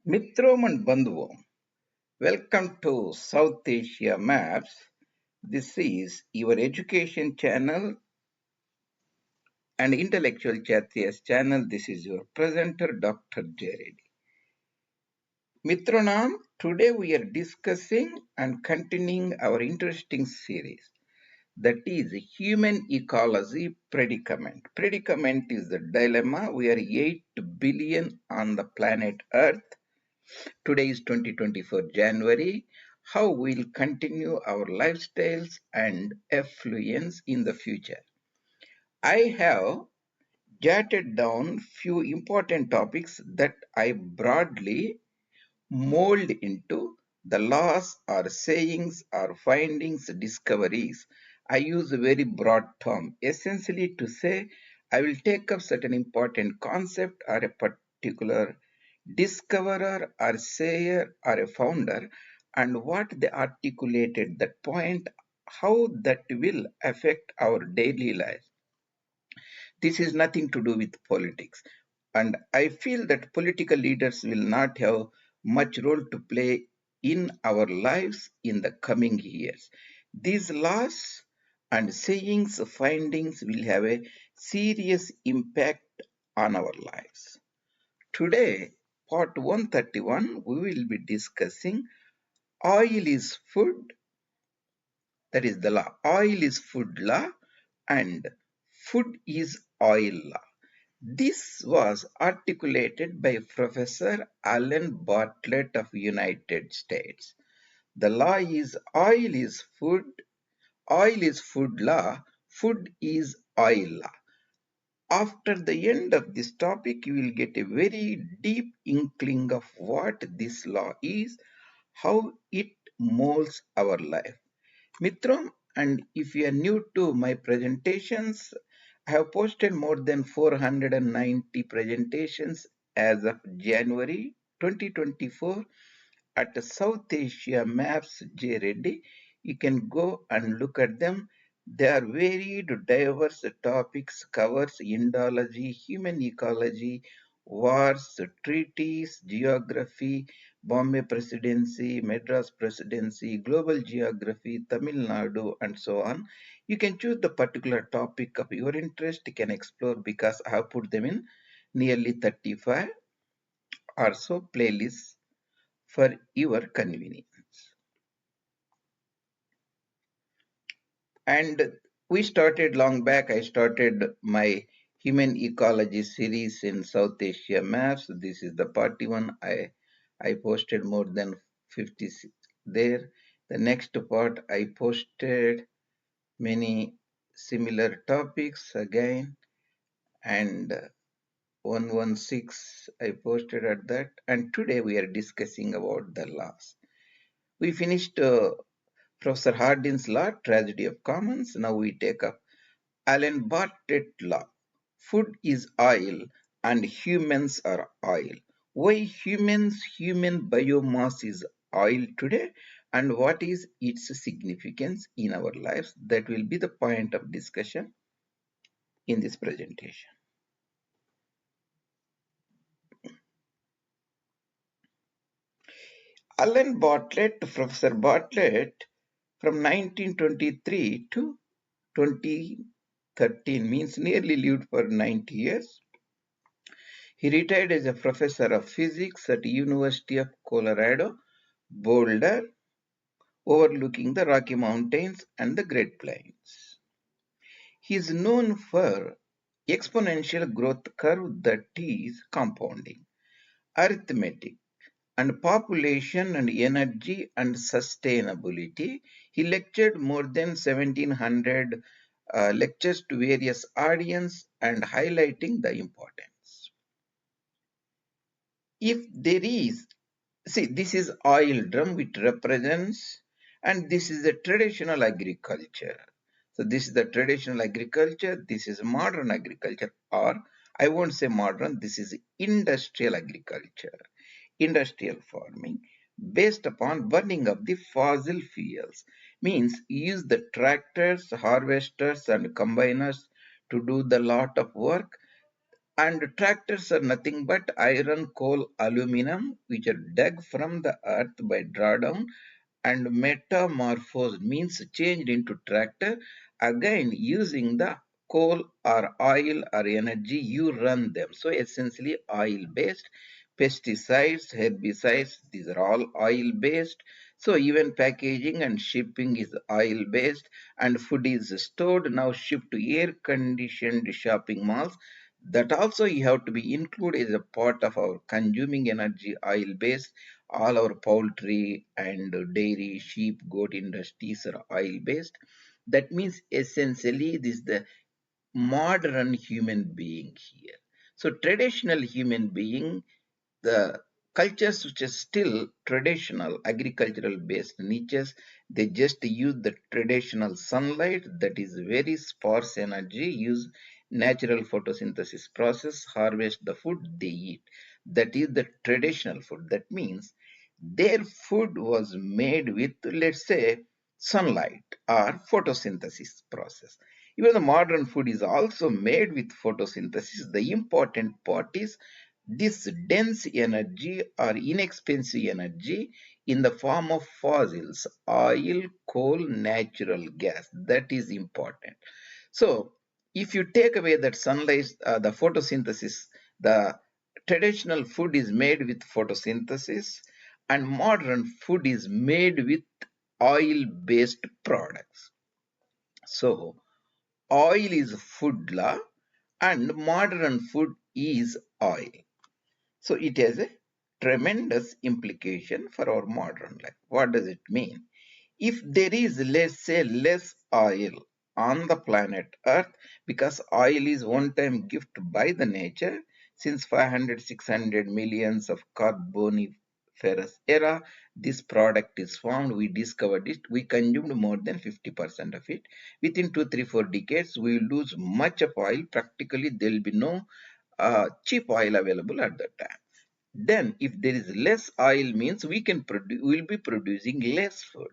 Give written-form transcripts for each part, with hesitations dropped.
Mitrom and Bandhuvam, welcome to South Asia Maps. This is your education channel and intellectual chathias channel. This is your presenter, Dr. Reddy. Mitronam, today we are discussing and continuing our interesting series. That is Human Ecology Predicament. Predicament is the dilemma. We are 8 billion on the planet Earth. Today is 2024 January. How we'll continue our lifestyles and affluence in the future. I have jotted down few important topics that I broadly mold into the laws or sayings or findings, discoveries. I use a very broad term, essentially to say I will take up certain important concept or a particular discoverer or sayer or a founder and what they articulated that point, how that will affect our daily life. This is nothing to do with politics. And I feel that political leaders will not have much role to play in our lives in the coming years. These laws and sayings, findings will have a serious impact on our lives. Today, part 131, we will be discussing oil is food, that is the law. Oil is food law and food is oil law. This was articulated by Professor Alan Bartlett of United States. The law is oil is food law, food is oil law. After the end of this topic, you will get a very deep inkling of what this law is, how it molds our life. Mitram, and if you are new to my presentations, I have posted more than 490 presentations as of January 2024 at South Asia Maps J. Reddy. You can go and look at them. They are varied, diverse topics, covers Indology, human ecology, wars, treaties, geography, Bombay Presidency, Madras Presidency, global geography, Tamil Nadu, and so on. You can choose the particular topic of your interest. You can explore because I have put them in nearly 35 or so playlists for your convenience. And we started long back. I started my Human Ecology series in South Asia Maps. This is the party one. I posted more than 50 there. The next part I posted many similar topics again, and 116 I posted at that. And today we are discussing about the laws. We finished Professor Hardin's law, tragedy of commons. Now we take up Alan Bartlett law. Food is oil and humans are oil. Why human biomass is oil today and what is its significance in our lives? That will be the point of discussion in this presentation. Alan Bartlett, Professor Bartlett, from 1923 to 2013 means nearly lived for 90 years. He retired as a professor of physics at University of Colorado, Boulder, overlooking the Rocky Mountains and the Great Plains. He is known for exponential growth curve that is compounding, arithmetic, and population and energy and sustainability. He lectured more than 1700 lectures to various audience and highlighting the importance. If there is, see, this is oil drum which represents, and this is the traditional agriculture. So this is the traditional agriculture, this is modern agriculture, or I won't say modern, this is industrial agriculture, industrial farming, based upon burning of the fossil fuels. Means use the tractors, harvesters and combiners to do the lot of work. And tractors are nothing but iron, coal, aluminum, which are dug from the earth by drawdown and metamorphosed means changed into tractor, again using the coal or oil or energy you run them. So essentially oil based. Pesticides, herbicides, these are all oil based. So even packaging and shipping is oil based, and food is stored now shipped to air conditioned shopping malls. That also you have to be included as a part of our consuming energy, oil based. All our poultry and dairy, sheep, goat industries are oil based. That means essentially this is the modern human being here. So traditional human being, the cultures which are still traditional agricultural based niches, they just use the traditional sunlight, that is very sparse energy, use natural photosynthesis process, harvest the food they eat. That is the traditional food. That means their food was made with, let's say, sunlight or photosynthesis process. Even the modern food is also made with photosynthesis. The important part is this dense energy or inexpensive energy in the form of fossils, oil, coal, natural gas. That is important. So, if you take away that sunlight, the photosynthesis, the traditional food is made with photosynthesis, and modern food is made with oil based products. So, oil is food law, and modern food is oil. So it has a tremendous implication for our modern life. What does it mean? If there is, let's say, less oil on the planet Earth, because oil is one-time gift by the nature, since 500, 600 millions of Carboniferous era, this product is formed, we discovered it, we consumed more than 50% of it. Within 2, 3, 4 decades, we will lose much of oil. Practically, there will be no cheap oil available at that time. Then if there is less oil means we'll be producing less food.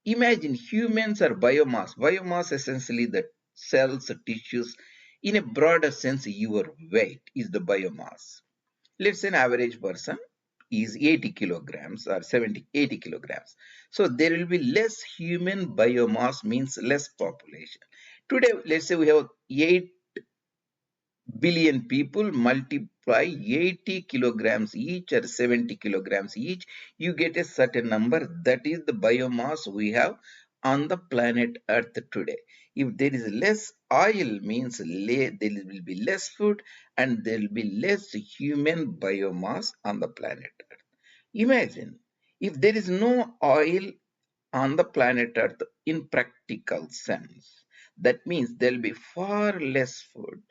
Imagine humans are biomass. Biomass essentially the cells, tissues. In a broader sense, your weight is the biomass. Let's say an average person is 80 kilograms or 70, 80 kilograms. So there will be less human biomass means less population. Today, let's say we have 8 billion people, multiply 80 kilograms each or 70 kilograms each, you get a certain number. That is the biomass we have on the planet Earth today. If there is less oil means there will be less food and there will be less human biomass on the planet Earth. Imagine if there is no oil on the planet Earth in practical sense. That means there will be far less food.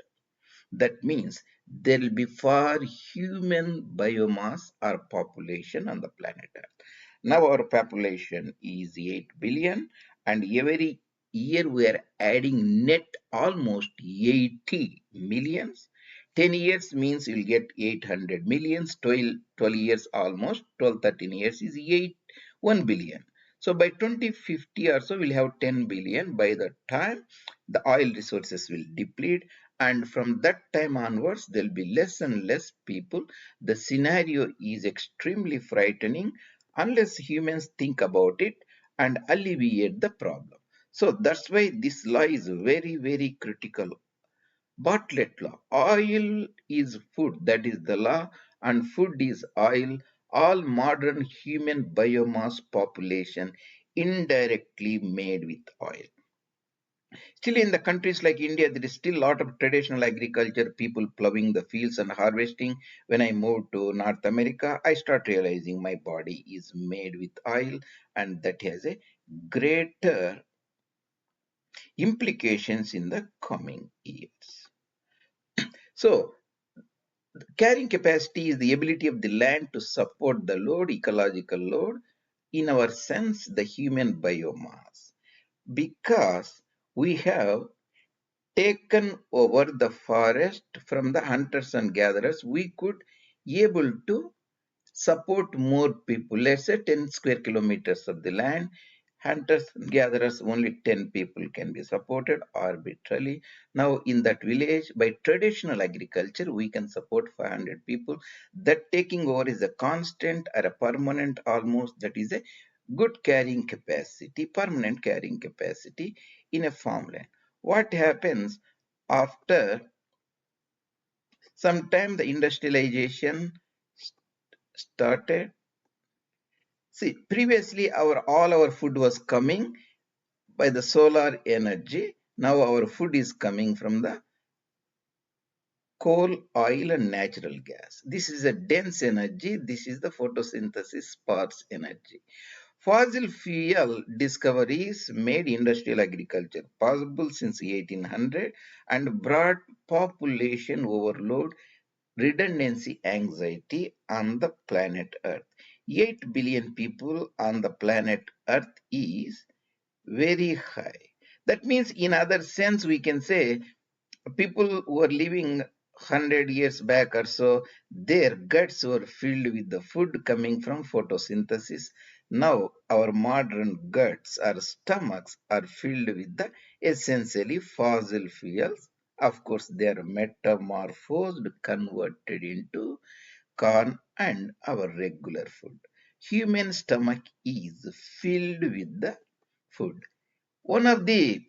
That means there will be far human biomass or population on the planet Earth. Now our population is 8 billion, and every year we are adding net almost 80 millions. 10 years means you'll get 800 millions, 12 years almost, 12, 13 years is 1 billion. So by 2050 or so, we'll have 10 billion. By the time the oil resources will deplete, and from that time onwards there will be less and less people. The scenario is extremely frightening unless humans think about it and alleviate the problem. So that's why this law is very, very critical. Bartlett law: oil is food, that is the law, and food is oil. All modern human biomass population indirectly made with oil. Still, in the countries like India, there is still a lot of traditional agriculture, people plowing the fields and harvesting. When I moved to North America, I start realizing my body is made with oil, and that has a greater implications in the coming years. So, carrying capacity is the ability of the land to support the load, ecological load, in our sense, the human biomass. Because we have taken over the forest from the hunters and gatherers, we could able to support more people. Let's say 10 square kilometers of the land hunters and gatherers, only 10 people can be supported arbitrarily. Now, in that village, by traditional agriculture, we can support 500 people. That taking over is a constant or a permanent almost, that is a good carrying capacity, permanent carrying capacity in a farmland. What happens after some time the industrialization started? See, previously all our food was coming by the solar energy. Now our food is coming from the coal, oil, and natural gas. This is a dense energy. This is the photosynthesis sparse energy. Fossil fuel discoveries made industrial agriculture possible since 1800 and brought population overload, redundancy anxiety on the planet Earth. 8 billion people on the planet Earth is very high. That means, in other sense, we can say people who are living 100 years back or so, their guts were filled with the food coming from photosynthesis. Now, our modern guts, our stomachs are filled with the essentially fossil fuels. Of course, they are metamorphosed, converted into corn and our regular food. Human stomach is filled with the food. One of the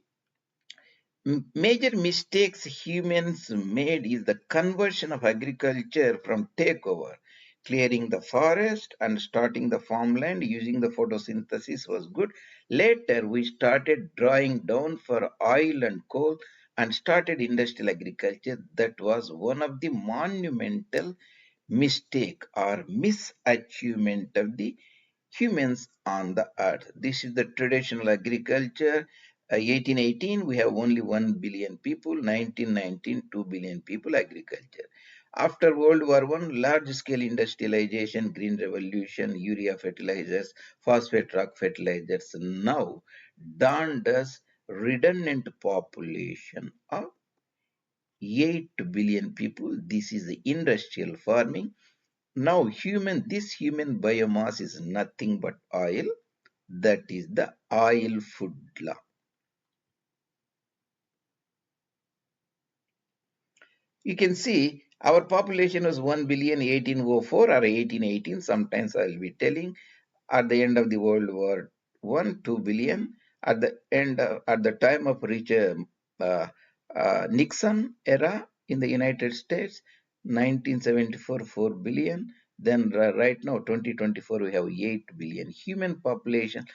major mistakes humans made is the conversion of agriculture from takeover. Clearing the forest and starting the farmland using the photosynthesis was good. Later, we started drawing down for oil and coal and started industrial agriculture. That was one of the monumental mistake or misachievement of the humans on the earth. This is the traditional agriculture. 1818, we have only 1 billion people. 1919, 2 billion people agriculture. After World War I, large-scale industrialization, green revolution, urea fertilizers, phosphate rock fertilizers now dawned us redundant population of 8 billion people. This is the industrial farming. Now, this human biomass is nothing but oil. That is the oil food law. You can see our population was 1 billion 1804 or 1818. Sometimes I'll be telling at the end of the World War One, 2 billion. At the time of uh, Nixon era in the United States, 1974, 4 billion. Then right now, 2024, we have 8 billion. Human population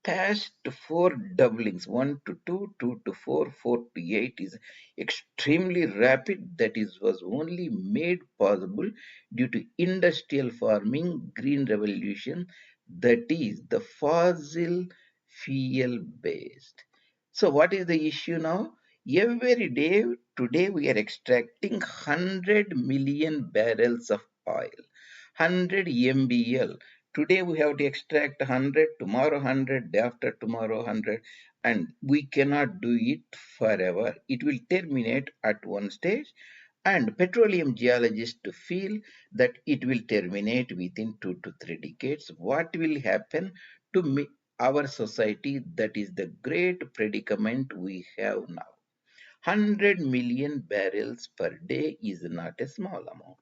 past four doublings, 1 to 2, 2 to 4, 4 to 8 is extremely rapid. That is was only made possible due to industrial farming, green revolution, that is the fossil fuel based. So what is the issue now? Every day today we are extracting 100 million barrels of oil, 100 mbl. Today we have to extract 100, tomorrow 100, day after tomorrow 100, and we cannot do it forever. It will terminate at one stage, and petroleum geologists feel that it will terminate within 2 to 3 decades. What will happen to our society? That is the great predicament we have now. 100 million barrels per day is not a small amount.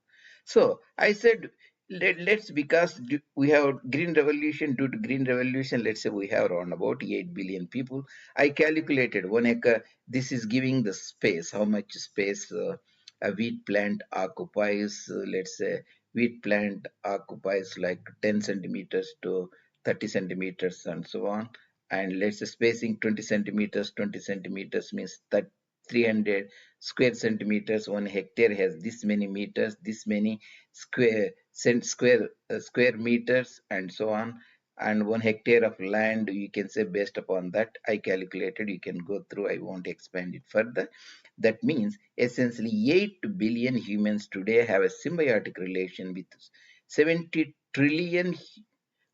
So I said, let's, because we have green revolution, due to green revolution, let's say we have around about 8 billion people. I calculated 1 acre, this is giving the space, how much space a wheat plant occupies. Let's say wheat plant occupies like 10 centimeters to 30 centimeters and so on. And let's say spacing 20 centimeters, 20 centimeters means that 300 square centimeters. 1 hectare has this many meters, this many square meters, and so on. And 1 hectare of land, you can say, based upon that I calculated. You can go through, I won't expand it further. That means essentially 8 billion humans today have a symbiotic relation with 70 trillion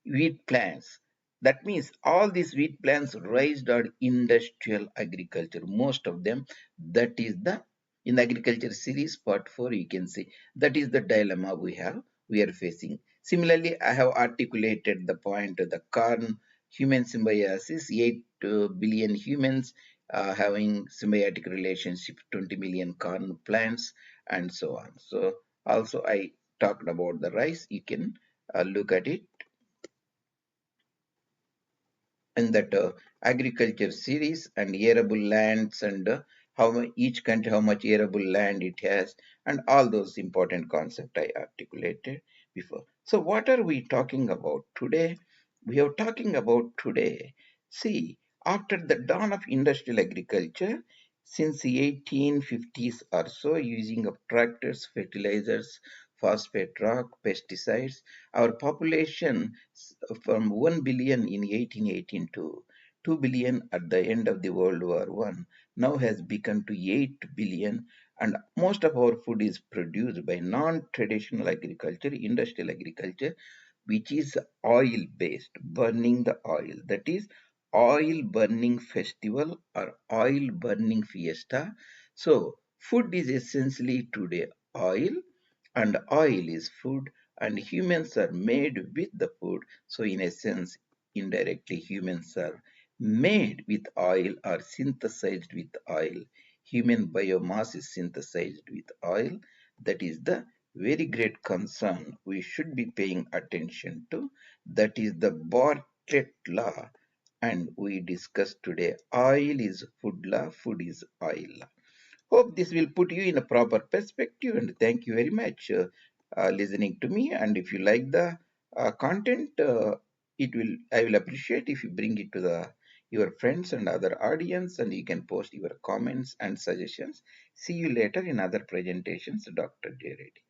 wheat plants. That means all these wheat plants raised on industrial agriculture, most of them. That is the, in the agriculture series part 4, you can see that is the dilemma we are facing. Similarly, I have articulated the point of the corn human symbiosis, 8 billion humans having symbiotic relationship, 20 million corn plants, and so on. So also I talked about the rice. You can look at it in that agriculture series, and arable lands, and each country, how much arable land it has, and all those important concepts I articulated before. So what are we talking about today? We are talking about today, see, after the dawn of industrial agriculture, since the 1850s or so, using of tractors, fertilizers, phosphate rock, pesticides, our population from 1 billion in 1818 to 2 billion at the end of the World War One now has become to 8 billion, and most of our food is produced by non-traditional agriculture, industrial agriculture, which is oil based, burning the oil. That is oil burning festival or oil burning fiesta. So food is essentially today oil, and oil is food, and humans are made with the food. So in a sense, indirectly humans are made with oil or synthesized with oil. Human biomass is synthesized with oil. That is the very great concern we should be paying attention to. That is the Bartlett law, and we discussed today oil is food law, food is oil law. Hope this will put you in a proper perspective, and thank you very much listening to me. And if you like the content, I will appreciate if you bring it to the your friends and other audience, and you can post your comments and suggestions. See you later in other presentations, Dr. J. Reddy.